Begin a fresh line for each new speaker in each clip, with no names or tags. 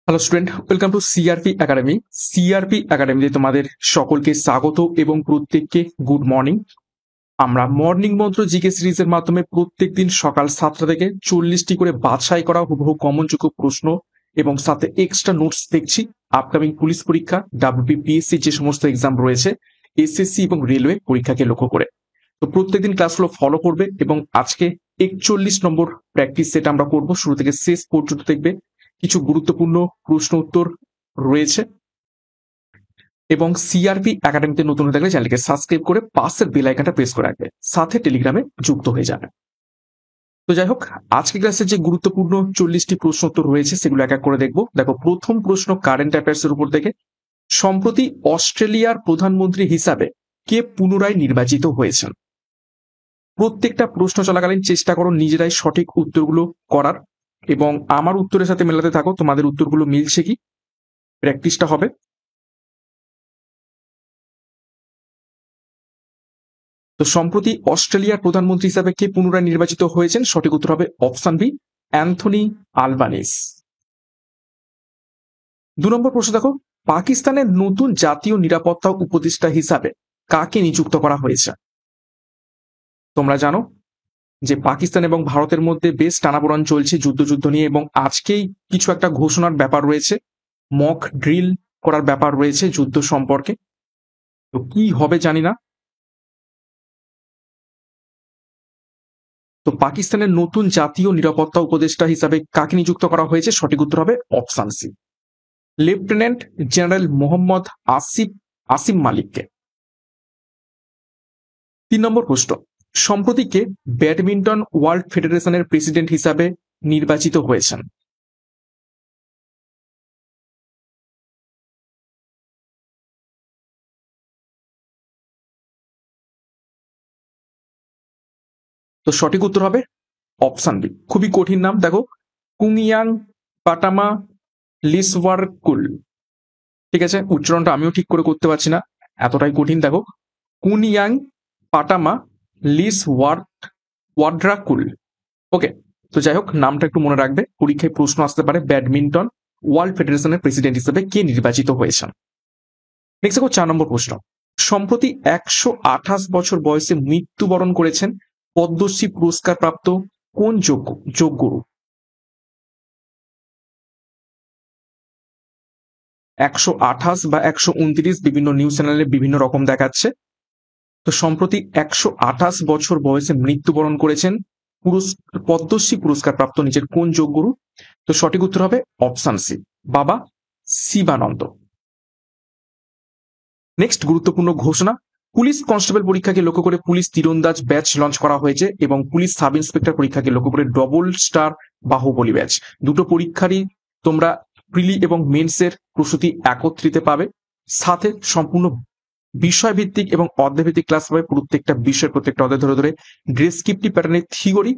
Hello student, welcome to CRP academy. CRP একাডেমিতে তোমাদের সকলকে স্বাগত এবং প্রত্যেককে গুড মর্নিং। আমরা মর্নিং মন্ত্র জিকে সিরিজের মাধ্যমে প্রত্যেকদিন সকাল 7টা থেকে 40টি করে বাছাই করা হুবহু কমনযোগ্য প্রশ্ন এবং সাথে এক্সট্রা নোটস দেখছি আপকামিং পুলিশ পরীক্ষা, ডাব্লিউবিপিএসসি যে সমস্ত এক্সাম রয়েছে, এসএসসি এবং রেলওয়ে পরীক্ষাকে লক্ষ্য করে। তো প্রত্যেকদিন ক্লাসগুলো ফলো করবে এবং আজকে 41 নম্বর প্র্যাকটিস সেট আমরা করব, শুরু থেকে শেষ পর্যন্ত দেখবে। কিছু গুরুত্বপূর্ণ প্রশ্ন উত্তর রয়েছে এবং সিআরপি একাডেমিতে নতুন হয়ে থাকলে চ্যানেলকে সাবস্ক্রাইব করে পাশের বেল আইকনটা প্রেস করে রাখবে, সাথে টেলিগ্রামে যুক্ত হয়ে যাবে। তো যাই হোক, আজকে ক্লাসের যে গুরুত্বপূর্ণ 40টি প্রশ্ন উত্তর রয়েছে সেগুলো এক এক করে দেখবো। দেখো, প্রথম প্রশ্ন কারেন্ট অ্যাফেয়ার্স এর উপর থেকে। সম্প্রতি অস্ট্রেলিয়ার প্রধানমন্ত্রী হিসাবে কে পুনরায় নির্বাচিত হয়েছেন? প্রত্যেকটা প্রশ্ন চলাকালীন চেষ্টা করো নিজেরাই সঠিক উত্তরগুলো করার এবং আমার উত্তরের সাথে মেলাতে থাকো তোমাদের উত্তরগুলো মিলছে কি, প্র্যাকটিসটা হবে। তো সম্প্রতি অস্ট্রেলিয়ার প্রধানমন্ত্রী হিসাবে কে পুনরায় নির্বাচিত হয়েছেন? সঠিক উত্তর হবে অপশন বি, অ্যান্থনি আলবানিস। 2 নম্বর প্রশ্ন দেখো, পাকিস্তানের নতুন জাতীয় নিরাপত্তা উপদেষ্টা হিসাবে কাকে নিযুক্ত করা হয়েছে? তোমরা জানো যে পাকিস্তান এবং ভারতের মধ্যে বেশ টানাপোড়েন চলছে যুদ্ধ নিয়ে, এবং আজকেই কিছু একটা ঘোষণার ব্যাপার রয়েছে, মক ড্রিল করার ব্যাপার রয়েছে যুদ্ধ সম্পর্কে। তো কি হবে জানি না। তো পাকিস্তানের নতুন জাতীয় নিরাপত্তা উপদেষ্টা হিসাবে কাকে নিযুক্ত করা হয়েছে? সঠিক উত্তর হবে option C, lieutenant general Mohammad Asim মালিককে। 3 নম্বর প্রশ্ন, সম্প্রতি কে ব্যাডমিন্টন ওয়ার্ল্ড ফেডারেশনের প্রেসিডেন্ট হিসাবে নির্বাচিত হয়েছেন? তো সঠিক উত্তর হবে অপশন বি। খুবই কঠিন নাম, দেখো, কুংয়াং পাটামা লিসওয়ারকুল। ঠিক আছে, উচ্চারণটা আমিও ঠিক করে করতে পারছি না, এতটাই কঠিন। দেখো, কুনিয়াং পাটামা ওয়াড্রাকুল। ওকে, তো যাই হোক, নামটা একটু মনে রাখবে, পরীক্ষায় প্রশ্ন আসতে পারে ব্যাডমিন্টন ওয়ার্ল্ড ফেডারেশনের প্রেসিডেন্ট হিসেবে কে নির্বাচিত হয়েছেন। নেক্সট দেখো, 4 নম্বর প্রশ্ন, সম্প্রতি 128 বছর বয়সে মৃত্যুবরণ করেছেন পদ্মশ্রী পুরস্কার প্রাপ্ত কোন যোগগুরু? 128 বা 129 বিভিন্ন নিউজ চ্যানেলে বিভিন্ন রকম দেখাচ্ছে। তো সম্প্রতি 128 বছর বয়সে মৃত্যুবরণ করেছেন পদ্মশ্রী পুরস্কার প্রাপ্ত নিজের কোন যোগগুরু? তো সঠিক উত্তর হবে অপশন সি, বাবা শিবানন্দ। নেক্সট গুরুত্বপূর্ণ ঘোষণা, পুলিশ কনস্টেবল পরীক্ষাকে লক্ষ্য করে পুলিশ তীরন্দাজ ব্যাচ লঞ্চ করা হয়েছে এবং পুলিশ সাব ইন্সপেক্টর পরীক্ষাকে লক্ষ্য করে ডবল স্টার বাহুবলী ব্যাচ। দুটো পরীক্ষারই তোমরা প্রিলি এবং মেন্সের প্রস্তুতি একত্রিতে পাবে, সাথে সম্পূর্ণ বিষয়ভিত্তিক এবং অধ্যায়ভিত্তিক ক্লাস পাবে। প্রত্যেকটা বিষয়, প্রত্যেকটা অধ্যায় ধরে ধরে ডেসক্রিপটিভ প্যাটার্নের থিওরি,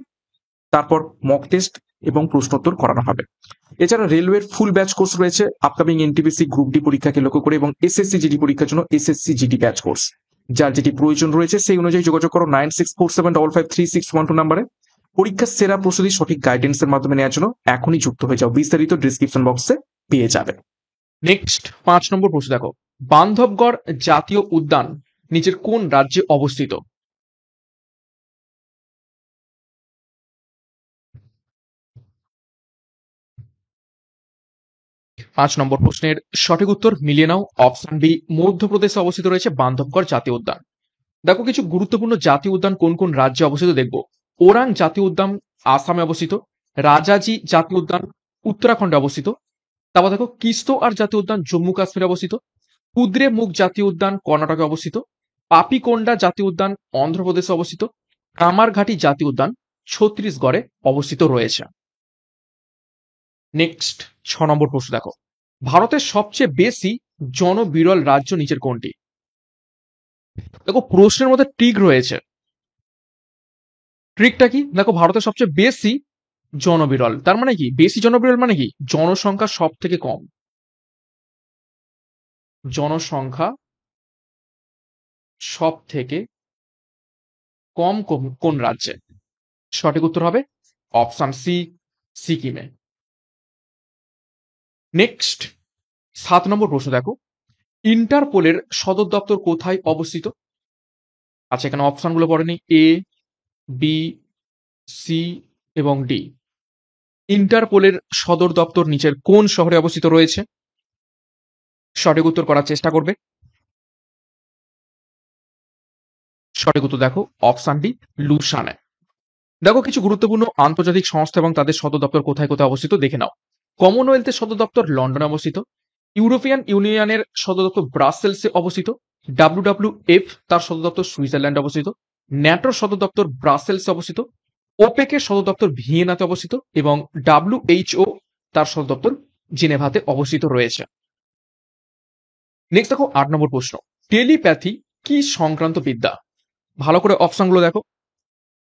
তারপর মক টেস্ট এবং প্রশ্নোত্তর করানো হবে। এছাড়া রেলওয়ের ফুল ব্যাচ কোর্স রয়েছে আপকামিং এনটিপিসি গ্রুপ ডি পরীক্ষাকে লক্ষ্য করে এবং এসএসসি জিডি পরীক্ষার জন্য এসএসসি জিডি ব্যাচ কোর্স। যার যেটি প্রয়োজন রয়েছে সেই অনুযায়ী যোগাযোগ করো 9647553612 নম্বরে। পরীক্ষার সেরা প্রস্তুতি সঠিক গাইডেন্সের মাধ্যমে নেওয়ার জন্য এখনই যুক্ত হয়ে যাও, বিস্তারিত ডিসক্রিপশন বক্সে পেয়ে যাবে। নেক্সট 5 নম্বর প্রশ্ন দেখো, বান্ধবগড় জাতীয় উদ্যান নিচের কোন রাজ্যে অবস্থিত? 5 নম্বর প্রশ্নের সঠিক উত্তর মিলিয়ে নাও, অপশন বি, মধ্যপ্রদেশে অবস্থিত রয়েছে বান্ধবগড় জাতীয় উদ্যান। দেখো, কিছু গুরুত্বপূর্ণ জাতীয় উদ্যান কোন কোন রাজ্যে অবস্থিত দেখবো। ওরাং জাতীয় উদ্যান আসামে অবস্থিত, রাজাজি জাতীয় উদ্যান উত্তরাখণ্ডে অবস্থিত, তারপর দেখো কিস্তোয়ার জাতীয় উদ্যান জম্মু কাশ্মীরে অবস্থিত, কুদ্রে মুখ জাতীয় উদ্যান কর্ণাটকে অবস্থিত, পাপিকোন্ডা জাতীয় উদ্যান অন্ধ্রপ্রদেশে অবস্থিত, কামারঘাটি জাতীয় উদ্যান ছত্তিশগড়ে অবস্থিত রয়েছে। নেক্সট 6 নম্বর প্রশ্ন দেখো, ভারতের সবচেয়ে বেশি জনবিরল রাজ্য নিচের কোনটি? দেখো, প্রশ্নের মধ্যে ট্রিক রয়েছে। ট্রিকটা কি? দেখো, ভারতের সবচেয়ে বেশি জনবিরল তার মানে কি? বেশি জনবিরল মানে কি? জনসংখ্যা সব থেকে কম। জনসংখ্যা সব থেকে কম কোন রাজ্যে? সঠিক উত্তর হবে অপশন সি, সিকিমে। নেক্সট 7 নম্বর প্রশ্ন দেখো, ইন্টারপোলের সদর দপ্তর কোথায় অবস্থিত? আচ্ছা, এখানে অপশনগুলো পড়েনি, এ, বি, সি এবং ডি। ইন্টারপোলের সদর দপ্তর নিচের কোন শহরে অবস্থিত রয়েছে? সঠিক উত্তর করার চেষ্টা করবে। সঠিক উত্তর দেখো অপশন ডি, লুসানে। দেখো কিছু গুরুত্বপূর্ণ আন্তর্জাতিক সংস্থা এবং তাদের সদর দপ্তর কোথায় কোথায় অবস্থিত দেখে নাও। কমনওয়েলথের সদর দপ্তর লন্ডনে অবস্থিত। ইউরোপিয়ান ইউনিয়নের সদর দপ্তর ব্রাসেলসে অবস্থিত। ডাব্লিউডাব্লিউএফ তার সদর দপ্তর সুইজারল্যান্ডে অবস্থিত। ন্যাটোর সদর দপ্তর ব্রাসেলসে অবস্থিত। ওপেকের সদর দপ্তর ভিয়েনাতে অবস্থিত এবং ডাব্লিউএইচও তার সদর দপ্তর জেনেভাতে অবস্থিত রয়েছে। নেক্সট দেখো 8 নম্বর প্রশ্ন, টেলিপ্যাথি কি সংক্রান্ত বিদ্যা? ভালো করে অপশনগুলো দেখো।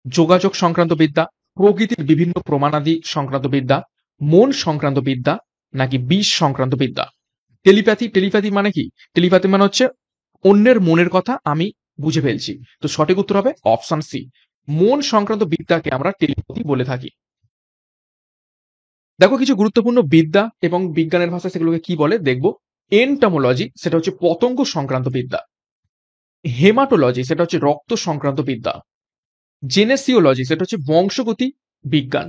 যোগাযোগ সংক্রান্ত বিদ্যা, প্রকৃতির বিভিন্ন প্রমাণাদি সংক্রান্ত বিদ্যা, মন সংক্রান্ত বিদ্যা, নাকি বিষ সংক্রান্ত বিদ্যা? টেলিপ্যাথি মানে কি? টেলিপ্যাথি মানে হচ্ছে অন্যের মনের কথা আমি বুঝে ফেলছি। তো সঠিক উত্তর হবে অপশন সি, মন সংক্রান্ত বিদ্যাকে আমরা টেলিপ্যাথি বলে থাকি। দেখো কিছু গুরুত্বপূর্ণ বিদ্যা এবং বিজ্ঞানের ভাষায় সেগুলোকে কি বলে দেখবো। এন্টমোলজি সেটা হচ্ছে পতঙ্গ সংক্রান্ত বিদ্যা। হেমাটোলজি সেটা হচ্ছে রক্ত সংক্রান্ত বিদ্যা। জেনেসিওলজি সেটা হচ্ছে বংশগতি বিজ্ঞান।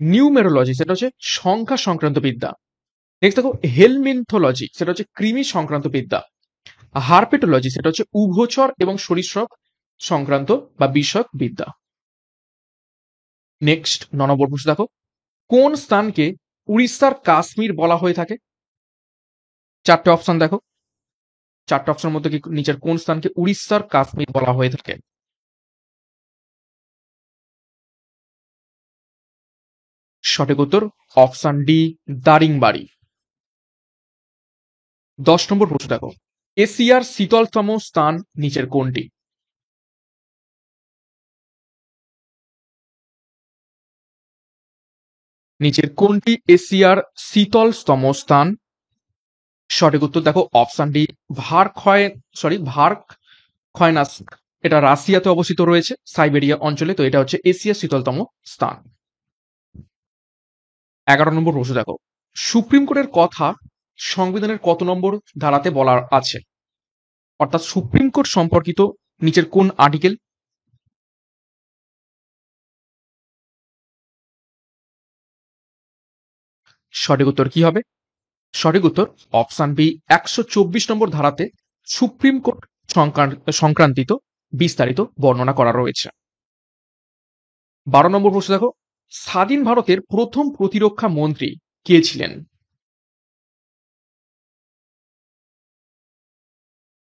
নিউমেরোলজি সেটা হচ্ছে সংখ্যা সংক্রান্ত বিদ্যা। নেক্সট দেখো হেলমিনথোলজি সেটা হচ্ছে কৃমি সংক্রান্ত বিদ্যা। হার্পেটোলজি সেটা হচ্ছে উভচর এবং সরীসৃপ সংক্রান্ত বা বিষয়ক বিদ্যা। নেক্সট 9 নম্বর প্রশ্ন দেখো, কোন স্থানকে উড়িষ্যার কাশ্মীর বলা হয়ে থাকে? চারটে অপশন দেখো। চারটে অপশনের মধ্যে কি নিচের কোন স্থানকে উড়িষ্যার কাশ্মীর বলা হয়ে থাকে? সঠিক উত্তর অপশন ডি, দারিংবাড়ি। 10 নম্বর প্রশ্ন দেখো, এশিয়ার শীতলতম স্থান নিচের কোনটি? নিচের কোনটি এশিয়ার শীতলতম স্থান? সঠিক উত্তর দেখো অপশন ডি, ভারখয়নাস্ক। এটা রাশিয়াতে অবস্থিত রয়েছে, সাইবেরিয়া অঞ্চলে। তো এটা হচ্ছে এশিয়ার শীতলতম স্থান। 11 নম্বর প্রশ্ন দেখো, সুপ্রিম কোর্টের কথা সংবিধানের কত নম্বর ধারাতে বলা আছে? অর্থাৎ সুপ্রিম কোর্ট সম্পর্কিত নিচের কোন আর্টিকেল? সঠিক উত্তর কি হবে? সঠিক উত্তর অপশন বি, 124 নম্বর ধারাতে সুপ্রিম কোর্ট সংক্রান্তিত বিস্তারিত বর্ণনা করা রয়েছে। 12 নম্বর প্রশ্ন দেখো, স্বাধীন ভারতের প্রথম প্রতিরক্ষা মন্ত্রী কে ছিলেন?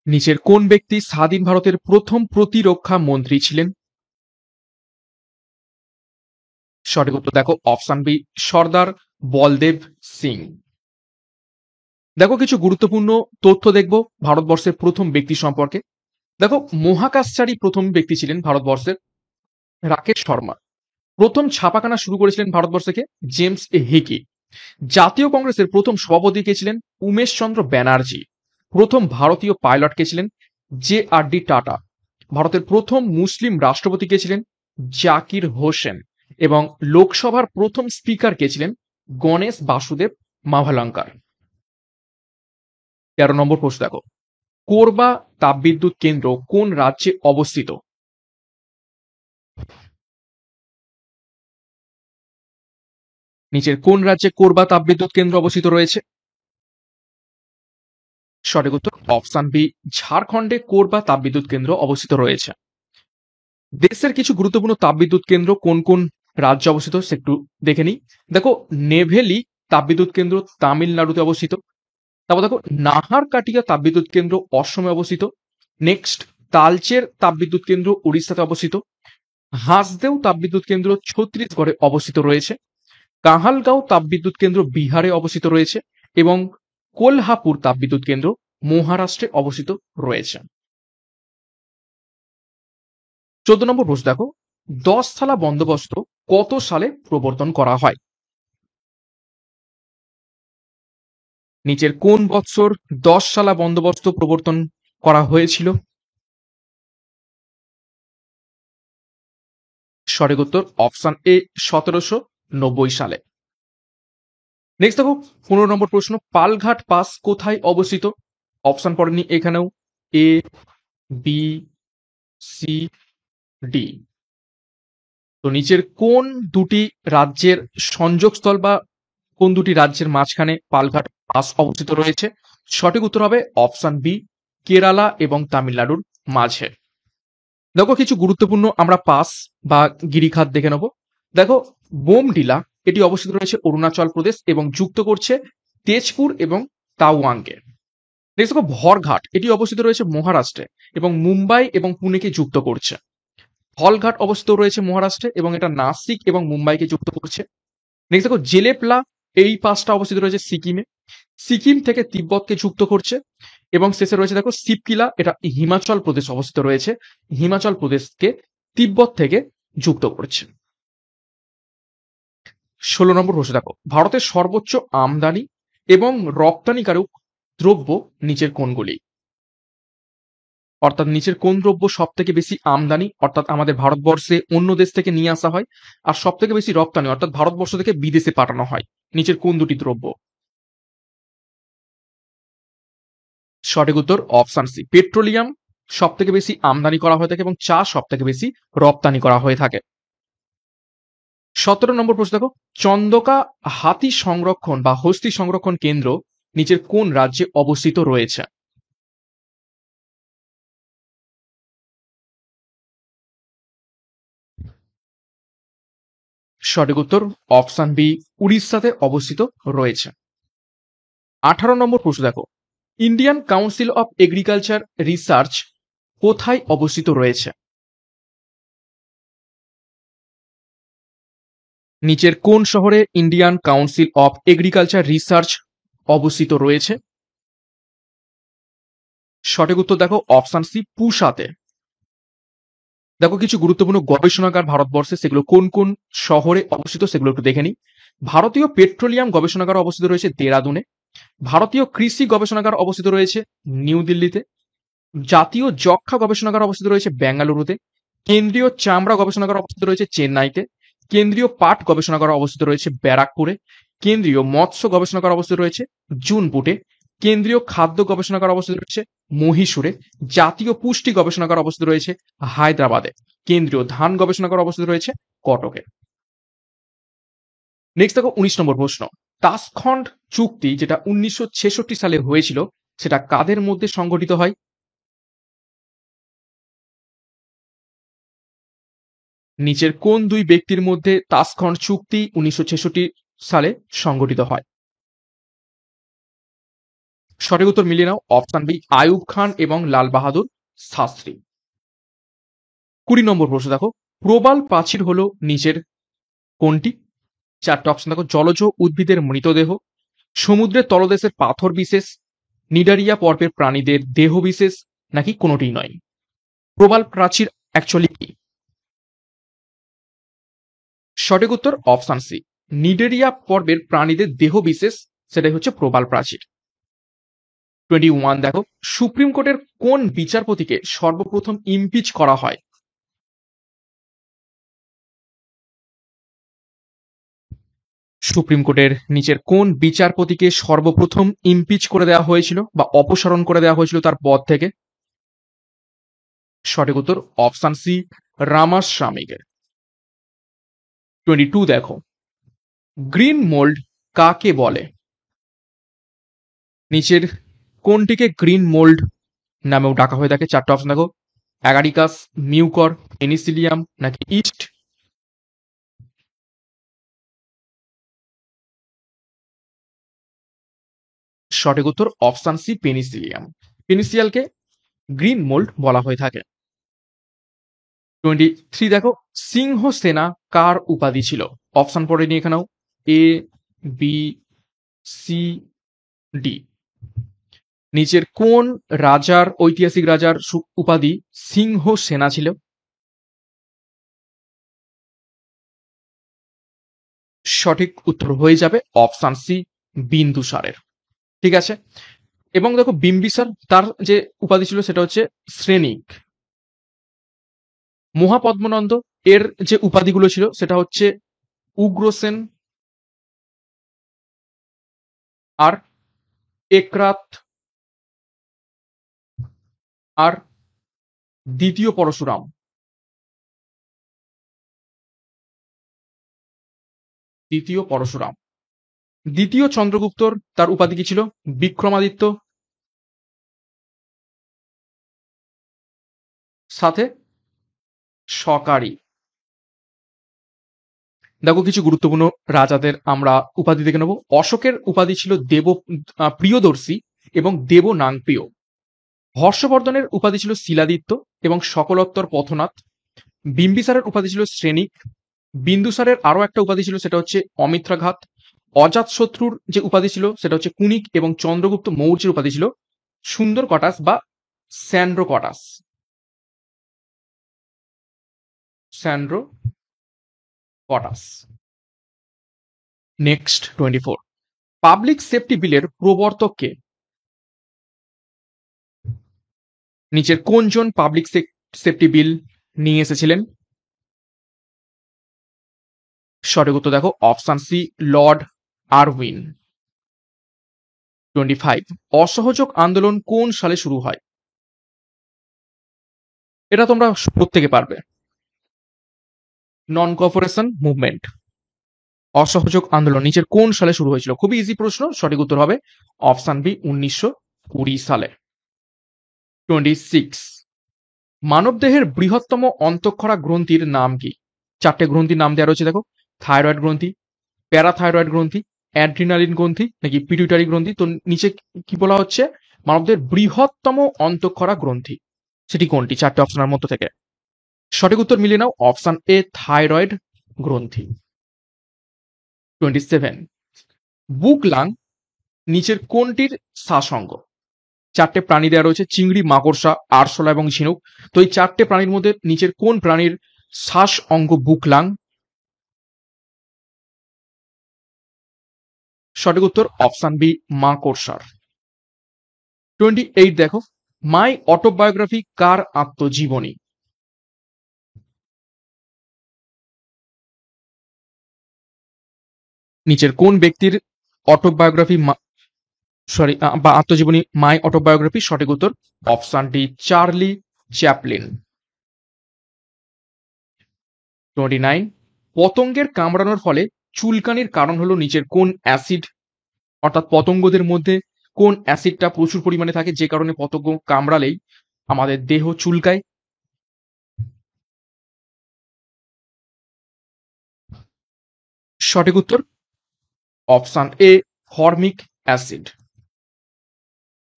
নিচের কোন ব্যক্তি স্বাধীন ভারতের প্রথম প্রতিরক্ষা মন্ত্রী ছিলেন? সঠিক উত্তর দেখো অপশন বি, সর্দার বলদেব সিং। দেখো কিছু গুরুত্বপূর্ণ তথ্য দেখবো ভারতবর্ষের প্রথম ব্যক্তি সম্পর্কে। দেখো মহাকাশচারী প্রথম ব্যক্তি ছিলেন ভারতবর্ষের রাকেশ শর্মা। প্রথম ছাপাখানা শুরু করেছিলেন ভারতবর্ষকে জেমস এ হিকি। জাতীয় কংগ্রেসের প্রথম সভাপতি কে ছিলেন? উমেশ চন্দ্র ব্যানার্জি। প্রথম ভারতীয় পাইলট কে ছিলেন? J R D tata. ভারতের প্রথম মুসলিম রাষ্ট্রপতি কে ছিলেন? জাকির হোসেন। এবং লোকসভার প্রথম স্পিকার কে ছিলেন? গণেশ বাসুদেব মাভালঙ্কার। 13 নম্বর প্রশ্ন দেখো, কোরবা তাপবিদ্যুৎ কেন্দ্র কোন রাজ্যে অবস্থিত? নিচের কোন রাজ্যে কোরবা তাপবিদ্যুৎ কেন্দ্র অবস্থিত রয়েছে? সঠিক উত্তর অপশন বি, ঝাড়খণ্ডে কোরবা তাপবিদ্যুৎ কেন্দ্র অবস্থিত রয়েছে। দেশের কিছু গুরুত্বপূর্ণ তাপবিদ্যুৎ কেন্দ্র কোন কোন রাজ্যে অবস্থিত সে একটু দেখে নিই। দেখো নেভেলি তাপবিদ্যুৎ কেন্দ্র তামিলনাড়ুতে অবস্থিত। তারপর দেখো নাহারকাটিয়া তাপবিদ্যুৎ কেন্দ্র অসমে অবস্থিত। নেক্সট তালচের তাপবিদ্যুৎ কেন্দ্র উড়িষ্যাতে অবস্থিত। হাঁসদেও তাপবিদ্যুৎ কেন্দ্র ছত্তিশগড়ে অবস্থিত রয়েছে। কাহালগাঁও তাপবিদ্যুৎ কেন্দ্র বিহারে অবস্থিত রয়েছে এবং কোলহাপুর তাপবিদ্যুৎ কেন্দ্র মহারাষ্ট্রে অবস্থিত রয়েছে। 14 নম্বর প্রশ্ন দেখো, 10 থালা বন্দোবস্ত কত সালে প্রবর্তন করা হয়? নিচের কোন বৎসর 10 সালা বন্দোবস্ত প্রবর্তন করা হয়েছিল? সঠিক উত্তর অপশন এ, 1790 সালে। নেক্সট দেখো 15 নম্বর প্রশ্ন, পালঘাট পাস কোথায় অবস্থিত? অপশন পড়েনি এখানেও, এ, বি, সি, ডি। তো নিচের কোন দুটি রাজ্যের সংযোগস্থল বা কোন দুটি রাজ্যের মাঝখানে পালঘাট পাস অবস্থিত রয়েছে? সঠিক উত্তর হবে অপশন বি, কেরালা এবং তামিলনাড়ুর মাঝে। দেখো কিছু গুরুত্বপূর্ণ আমরা পাস বা গিরিখাত দেখে নেব। দেখো বোমডিলা এটি অবস্থিত রয়েছে অরুণাচল প্রদেশ এবং যুক্ত করছে তেজপুর এবং তাওয়াংকে। নেক্সট দেখো ভরঘাট এটি অবস্থিত রয়েছে মহারাষ্ট্রে এবং মুম্বাই এবং পুনেকে যুক্ত করছে। হলঘাট অবস্থিত রয়েছে মহারাষ্ট্রে এবং এটা নাসিক এবং মুম্বাইকে যুক্ত করছে। নেক্সট দেখো জেলেপলা এই পাসটা অবস্থিত রয়েছে সিকিমে, সিকিম থেকে তিব্বতকে যুক্ত করছে। এবং শেষে রয়েছে দেখো শিবকিলা, এটা হিমাচল প্রদেশ অবস্থিত রয়েছে, হিমাচল প্রদেশকে তিব্বত থেকে যুক্ত করছে। 16 নম্বর প্রশ্ন দেখো, ভারতের সর্বোচ্চ আমদানি এবং রপ্তানিকারক দ্রব্য নিচের কোনগুলি? অর্থাৎ নিচের কোন দ্রব্য সব থেকে বেশি আমদানি অর্থাৎ আমাদের ভারতবর্ষে অন্য দেশ থেকে নিয়ে আসা হয়, আর সব থেকে বেশি রপ্তানি অর্থাৎ ভারতবর্ষ থেকে বিদেশে পাঠানো হয়? নিচের কোন দুটি দ্রব্য? সঠিক উত্তর অপশন সি, পেট্রোলিয়াম সব থেকে বেশি আমদানি করা হয়ে থাকে এবং চা সব থেকে বেশি রপ্তানি করা হয়ে থাকে। 17 নম্বর প্রশ্ন দেখো, চন্দকা হাতি সংরক্ষণ বা হস্তি সংরক্ষণ কেন্দ্র নিচের কোন রাজ্যে অবস্থিত রয়েছে? সঠিক উত্তর অপশন বি, উড়িষ্যাতে অবস্থিত রয়েছে। 18 নম্বর প্রশ্ন দেখো, Indian council of agriculture research কোথায় অবস্থিত রয়েছে? নিচের কোন শহরে Indian council of agriculture research অবস্থিত রয়েছে? সঠিক উত্তর দেখো অপশন সি, পুসাতে। দেখো কিছু গুরুত্বপূর্ণ গবেষণাগার ভারতবর্ষে, সেগুলো কোন কোন শহরে অবস্থিত সেগুলো একটু দেখে নিই। ভারতীয় পেট্রোলিয়াম গবেষণাগার অবস্থিত রয়েছে দেরাদুনে, ভারতীয় কৃষি গবেষণাগার অবস্থিত রয়েছে নিউ দিল্লিতে, জাতীয় যক্ষ্মা গবেষণাগার অবস্থিত রয়েছে বেঙ্গালুরুতে, কেন্দ্রীয় চামড়া গবেষণাগার অবস্থিত রয়েছে চেন্নাইতে, কেন্দ্রীয় পাট গবেষণাগার অবস্থিত রয়েছে ব্যারাকপুরে, কেন্দ্রীয় মৎস্য গবেষণাগার অবস্থিত রয়েছে জুনপুটে, কেন্দ্রীয় খাদ্য গবেষণাগার অবস্থিত রয়েছে মহীশূরে, জাতীয় পুষ্টি গবেষণাগার অবস্থিত রয়েছে হায়দ্রাবাদে, কেন্দ্রীয় ধান গবেষণাগার অবস্থিত রয়েছে কটকে। নেক্সট দেখো 19 নম্বর প্রশ্ন, তাসখন্ড চুক্তি যেটা 1966 সালে হয়েছিল সেটা কাদের মধ্যে সংগঠিত হয়? নিচের কোন দুই ব্যক্তির মধ্যে তাসখন্ড চুক্তি 1966 সালে সংগঠিত হয়? সঠিক উত্তর মিলিয়ে নাও, অপশন বি, আইয়ুব খান এবং লাল বাহাদুর শাস্ত্রী। 20 নম্বর প্রশ্ন দেখো, প্রবাল প্রাচীর হলো নিচের কোনটি? চারটে অপশন দেখো, জলজ উদ্ভিদের মৃতদেহ, সমুদ্রের তলদেশের পাথর বিশেষ, নিডারিয়া পর্বের প্রাণীদের দেহ বিশেষ, নাকি কোনোটি নয়? প্রবাল প্রাচীর অ্যাকচুয়ালি কি? সঠিক উত্তর অপশন সি, নিডেরিয়া পর্বের প্রাণীদের দেহ বিশেষ, সেটাই হচ্ছে প্রবাল প্রাচীর। 21 দেখো, সুপ্রিম কোর্টের কোন বিচারপতিকে সর্বপ্রথম ইমপিচ করা হয়? সুপ্রিম কোর্টের নিচের কোন বিচারপতিকে সর্বপ্রথম ইমপিচ করে দেওয়া হয়েছিল বা অপসারণ করে দেওয়া হয়েছিল তার পদ থেকে? সঠিক উত্তর অপশন সি, রামাস্বামীকে। 22 দেখো, গ্রিন মোল্ড কাকে বলে? নিচের কোনটিকে গ্রিন মোল্ড নামেও ডাকা হয়ে থাকে? চারটে অপশন দেখো, অ্যাগারিকাস, মিউকর, পেনিসিলিয়াম, নাকি ইস্ট? সঠিক উত্তর অপশন সি, পেনিসিলিয়াম। পেনিসিয়ালকে গ্রিন মোল্ড বলা হয়ে থাকে। 23 দেখো, সিংহ সেনা কার উপাধি ছিল? অপশন পড়ে নিয়ে এখানেও, এ, বি, সি, ডি। নিচের কোন রাজার ঐতিহাসিক রাজার উপাধি সিংহ সেনা ছিল? সঠিক উত্তর হয়ে যাবে অপশন সি, বিন্দুসারের। ঠিক আছে, এবং দেখো বিম্বিসার তার যে উপাধি ছিল সেটা হচ্ছে শ্রেণিক। মহাপদ্মনন্দ এর যে উপাধিগুলো ছিল সেটা হচ্ছে উগ্রসেন, আর একরাত আর দ্বিতীয় পরশুরাম। দ্বিতীয় পরশুরাম। দ্বিতীয় চন্দ্রগুপ্তর তার উপাধি কি ছিল? বিক্রমাদিত্য, সাথে সকারী। দেখো কিছু গুরুত্বপূর্ণ রাজাদের আমরা উপাধি দেখে নেব। অশোকের উপাধি ছিল প্রিয়দর্শী এবং দেবনাংপ্রিয়। হর্ষবর্ধনের উপাধি ছিল শিলাদিত্য এবং সকলোত্তর পথনাথ। বিম্বিসারের উপাধি ছিল শ্রেণিক। বিন্দুসারের আরো একটা উপাধি ছিল, সেটা হচ্ছে অমিত্রাঘাত। অজাতশত্রুর যে উপাধি ছিল সেটা হচ্ছে কুনিক এবং চন্দ্রগুপ্ত মৌর্যের উপাধি ছিল সুন্দর কটাস বা স্যান্ড্রো কটাস। স্যান্ড্রো কটাস। নেক্সট 24, পাবলিক সেফটি বিলের প্রবর্তক কে? নিচের কোনজন পাবলিক সেফটি বিল নিয়ে এসেছিলেন? সঠিক উত্তর দেখো অপশন সি, লর্ড আরউইন। 25, অসহযোগ আন্দোলন কোন সালে শুরু হয়? এটা তোমরা প্রত্যেকে পারবে। Non cooperation movement. অসহযোগ আন্দোলন নিচের কোন সালে শুরু হয়েছিল? খুবই ইজি প্রশ্ন, সঠিক উত্তর হবে অপশন বি, 1920 সালে। 26, মানবদেহের বৃহত্তম অন্তঃক্ষরা গ্রন্থির নাম কি? চারটে গ্রন্থির নাম দেওয়া রয়েছে দেখো, থাইরয়েড গ্রন্থি, প্যারাথাইরয়েড গ্রন্থি, অ্যাড্রিনালিন গ্রন্থি নাকি পিটুইটারি গ্রন্থি। তো নিচে কি বলা হচ্ছে? মানবদেহের বৃহত্তম অন্তঃক্ষরা গ্রন্থি, সেটি কোনটি চারটে অপশনের মধ্য থেকে? সঠিক উত্তর মিলিয়ে নাও, অপশন এ থাইরয়েড গ্রন্থি। 27, বুকলাং নিচের কোনটির শ্বাসঙ্গ? চারটে প্রাণী দেওয়া রয়েছে, চিংড়ি, মাকড়সা, আরশোলা এবং ঝিনুক। তো এই চারটে প্রাণীর মধ্যে নিচের কোন প্রাণীর শ্বাস অঙ্গ বুকলাং? সঠিক উত্তর অপশন বি, মাকড়সার। 28 দেখো, মাই অটোবায়োগ্রাফি কার আত্মজীবনী? নিচের কোন ব্যক্তির অটোবায়োগ্রাফি বা আত্মজীবনী মাই অটোবায়োগ্রাফি? সঠিক উত্তর অপশন ডি, চার্লি চ্যাপলিন। 29, পতঙ্গের কামড়ানোর ফলে চুলকানির কারণ হলো নিচের কোন অ্যাসিড? অর্থাৎ পতঙ্গদের মধ্যে কোন অ্যাসিডটা প্রচুর পরিমাণে থাকে যে কারণে পতঙ্গ কামড়ালেই আমাদের দেহ চুলকায়? সঠিক উত্তর অপশন এ, ফর্মিক অ্যাসিড।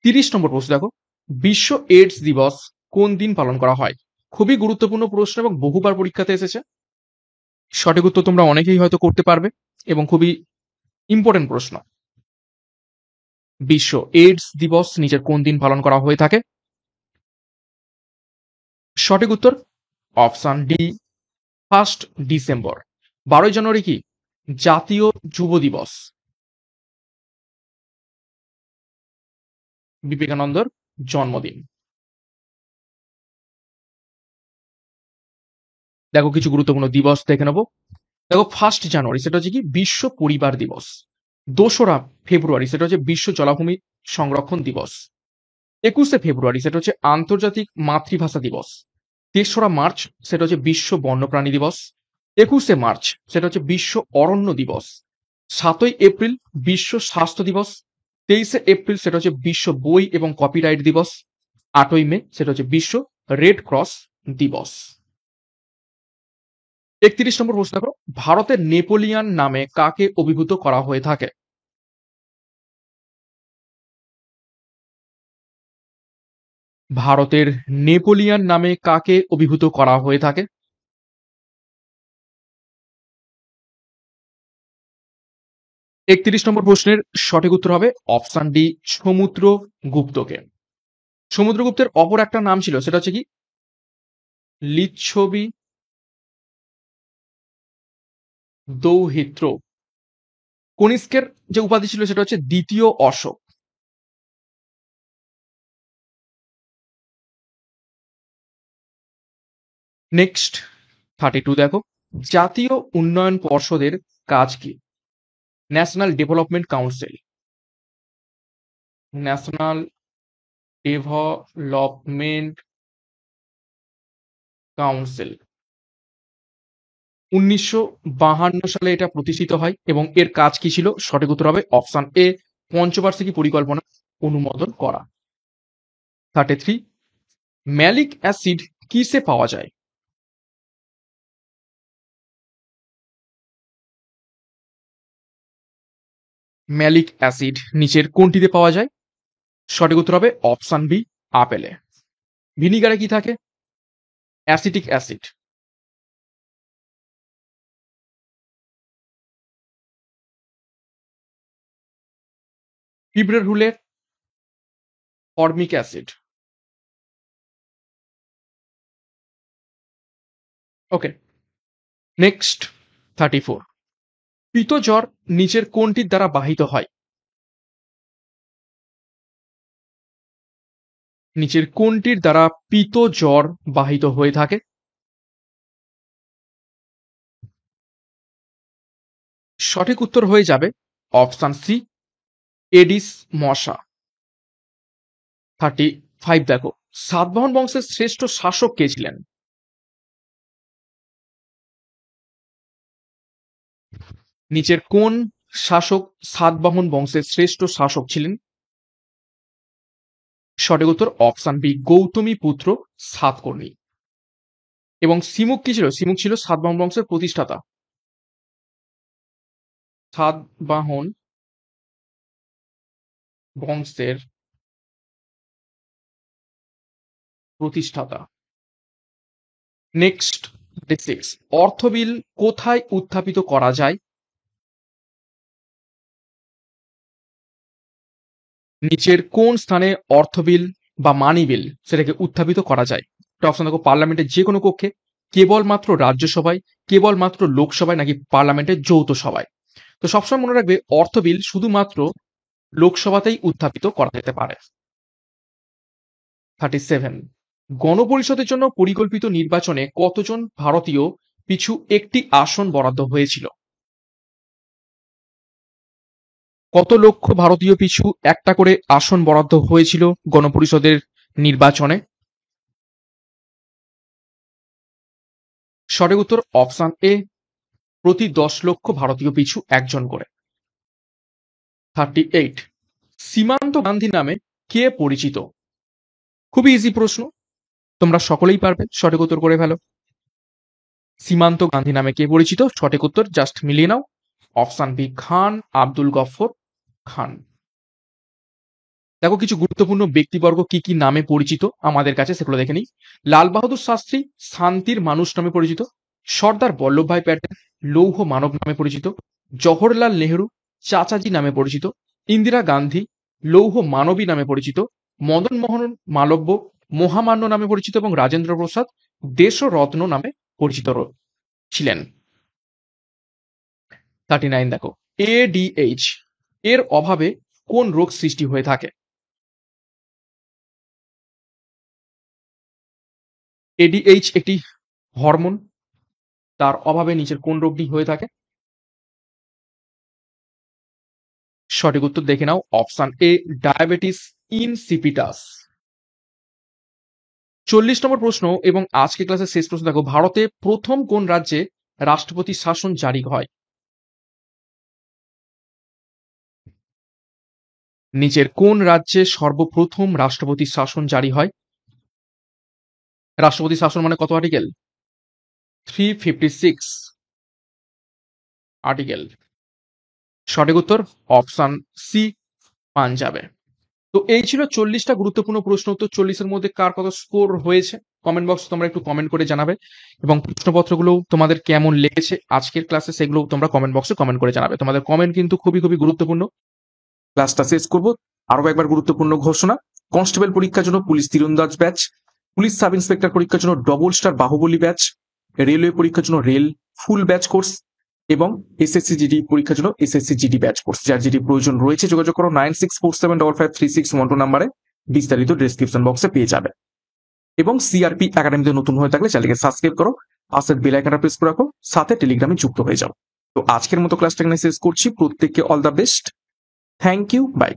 30 নম্বর প্রশ্ন দেখো, বিশ্ব এইডস দিবস কোন দিন পালন করা হয়? খুবই গুরুত্বপূর্ণ প্রশ্ন এবং বহুবার পরীক্ষাতে এসেছে। সঠিক উত্তর তোমরা অনেকেই হয়তো করতে পারবে এবং খুবই ইম্পর্টেন্ট প্রশ্ন। বিশ্ব এইডস দিবস নিচের কোন দিন পালন করা হয়ে থাকে? সঠিক উত্তর অপশন ডি, 1 ডিসেম্বর। 12 জানুয়ারি কি? জাতীয় যুব দিবস, বিবেকানন্দর জন্মদিন। দেখো কিছু গুরুত্বপূর্ণ দিবস দেখে নেবো। দেখো 1 জানুয়ারি সেটা হচ্ছে কি? বিশ্ব পরিবার দিবস। 2রা ফেব্রুয়ারি সেটা হচ্ছে বিশ্ব জলাভূমি সংরক্ষণ দিবস। 21শে ফেব্রুয়ারি সেটা হচ্ছে আন্তর্জাতিক মাতৃভাষা দিবস। 3রা মার্চ সেটা হচ্ছে বিশ্ব বন্যপ্রাণী দিবস। 21শে মার্চ সেটা হচ্ছে বিশ্ব অরণ্য দিবস। 7ই এপ্রিল বিশ্ব স্বাস্থ্য দিবস। 23শে এপ্রিল সেটা হচ্ছে বিশ্ব বই এবং কপিরাইট দিবস। 8ই মে সেটা হচ্ছে বিশ্ব রেড ক্রস দিবস। 31 নম্বর প্রশ্ন দেখো, ভারতের নেপোলিয়ান নামে কাকে অভিভূত করা হয়ে থাকে? ভারতের নেপোলিয়ান নামে কাকে অভিভূত করা হয়ে থাকে? 31 নম্বর প্রশ্নের সঠিক উত্তর হবে অপশন ডি, সমুদ্রগুপ্তকে। সমুদ্রগুপ্তের অপর একটা নাম ছিল, সেটা হচ্ছে কি? লিচ্ছবি দৌহিত্র। কনিষ্কের যে উপাধি ছিল সেটা হচ্ছে দ্বিতীয় অশোক। নেক্সট 32 দেখো, জাতীয় উন্নয়ন পর্ষদের কাজ কি? National development council. National development council. 1952 সালে এটা প্রতিষ্ঠিত হয় এবং এর কাজ কি ছিল? সঠিক উত্তর হবে অপশন এ, পঞ্চবার্ষিকী পরিকল্পনা অনুমোদন করা। 33, ম্যালিক অ্যাসিড কিসে পাওয়া যায়? ম্যালিক অ্যাসিড নিচের কোনটিতে পাওয়া যায়? সঠিক উত্তর হবে অপশন বি, আপেলে। ভিনিগারে কি থাকে? Acetic acid. পিঁপড়ের হুলে ফর্মিক অ্যাসিড। ওকে, নেক্সট 34, পিতজ্বর নিচের কোনটির দ্বারা বাহিত হয়? নিচের কোনটির দ্বারা পিতজ্বর বাহিত হয়ে থাকে? সঠিক উত্তর হয়ে যাবে অপশন সি, এডিস মশা। 35 দেখো, সাতবাহন বংশের শ্রেষ্ঠ শাসক কে ছিলেন? নিচের কোন শাসক সাতবাহন বংশের শ্রেষ্ঠ শাসক ছিলেন? সঠিক উত্তর অপশন বি, গৌতমী পুত্র সাতকর্ণী। এবং সিমুক কি ছিল? সিমুক ছিল সাতবাহন বংশের প্রতিষ্ঠাতা। সাতবাহন বংশের প্রতিষ্ঠাতা। নেক্সট 36, অর্থবিল কোথায় উত্থাপিত করা যায়? নিচের কোন স্থানে অর্থবিল বা মানি বিল সেটাকে উত্থাপিত করা যায়? অপশন দেখো, পার্লামেন্টের যে কোনো কক্ষে, কেবলমাত্র রাজ্যসভায়, কেবলমাত্র লোকসভায়, নাকি পার্লামেন্টের যৌথ সভায়। তো সবসময় মনে রাখবে অর্থ বিল শুধুমাত্র লোকসভাতেই উত্থাপিত করা যেতে পারে। 37, গণপরিষদের জন্য পরিকল্পিত নির্বাচনে কতজন ভারতীয় পিছু একটি আসন বরাদ্দ হয়েছিল? কত লক্ষ ভারতীয় পিছু একটা করে আসন বরাদ্দ হয়েছিল গণপরিষদের নির্বাচনে? সঠিক উত্তর অপশন এ, প্রতি 10 লক্ষ ভারতীয় পিছু একজন করে। 38, সীমান্ত গান্ধী নামে কে পরিচিত? খুবই ইজি প্রশ্ন, তোমরা সকলেই পারবে, সঠিক উত্তর করে ফেলো। সীমান্ত গান্ধী নামে কে পরিচিত? সঠিক উত্তর জাস্ট মিলিয়ে নাও, অপশন বি, খান আব্দুল গফর খান। দেখো কিছু গুরুত্বপূর্ণ ব্যক্তিবর্গ কি কি নামে পরিচিত আমাদের কাছে, সেগুলো দেখে নিই। লাল বাহাদুর শাস্ত্রী শান্তির মানুষ নামে পরিচিত। সর্দার বল্লভভাই প্যাটেল লৌহ মানব নামে পরিচিত। জওহরলাল নেহরু চাচাজি নামে পরিচিত। ইন্দিরা গান্ধী লৌহ মানবী নামে পরিচিত। মদন মোহন মালব্য মহামান্য নামে পরিচিত এবং রাজেন্দ্র প্রসাদ দেশরত্ন নামে পরিচিত ছিলেন। 39 দেখো, এডিএইচ এর অভাবে কোন রোগ সৃষ্টি হয়ে থাকে? এডিএইচ একটি হরমোন, তার অভাবে নিচের কোন রোগটি হয়ে থাকে? সঠিক উত্তর দেখে নাও, অপশন এ, ডায়াবেটিস ইনসিপিটাস। 40 নম্বর প্রশ্ন এবং আজকে ক্লাসের শেষ প্রশ্ন দেখো, ভারতে প্রথম কোন রাজ্যে রাষ্ট্রপতি শাসন জারি হয়? নিচের কোন রাজ্যে সর্বপ্রথম রাষ্ট্রপতি শাসন জারি হয়? রাষ্ট্রপতি শাসন মানে কত আর্টিকেল? 356 আর্টিকেল। সঠিক উত্তর অপশন সি, পাঞ্জাবে। তো এই ছিল 40টা গুরুত্বপূর্ণ প্রশ্ন উত্তর। 40-এর মধ্যে কার কত স্কোর হয়েছে কমেন্ট বক্সে তোমরা একটু কমেন্ট করে জানাবে, এবং প্রশ্নপত্রগুলো তোমাদের কেমন লেগেছে আজকের ক্লাসে সেগুলো তোমরা কমেন্ট বক্সে কমেন্ট করে জানাবে। তোমাদের কমেন্ট কিন্তু খুবই খুবই গুরুত্বপূর্ণ। ক্লাসটা শেষ করব, আরো একবার গুরুত্বপূর্ণ ঘোষণা। কনস্টেবল পরীক্ষার জন্য পুলিশ তীরন্দাজ ব্যাচ, পুলিশ সাব ইন্সপেক্টর পরীক্ষার জন্য double star Baahubali batch, railway পরীক্ষার জন্য রেল ফুল ব্যাচ কোর্স, এবং এসএসসি জিডি পরীক্ষার জন্য এসএসসি জিডি ব্যাচ কোর্স। যার যেটি প্রয়োজন রয়েছে যোগাযোগ করো 9647553612 নাম্বারে, বিস্তারিত ডেসক্রিপশন বক্সে পেয়ে যাবে। এবং সিআরপি একাডেমিতে নতুন হয়ে থাকলে চ্যানেলকে সাবস্ক্রাইব করো, পাশের বেল আইকনটা প্রেস করে রাখো, সাথে টেলিগ্রামে যুক্ত হয়ে যাও। তো আজকের মতো ক্লাসটা এখানে শেষ করছি, প্রত্যেককে all the best, thank you, by.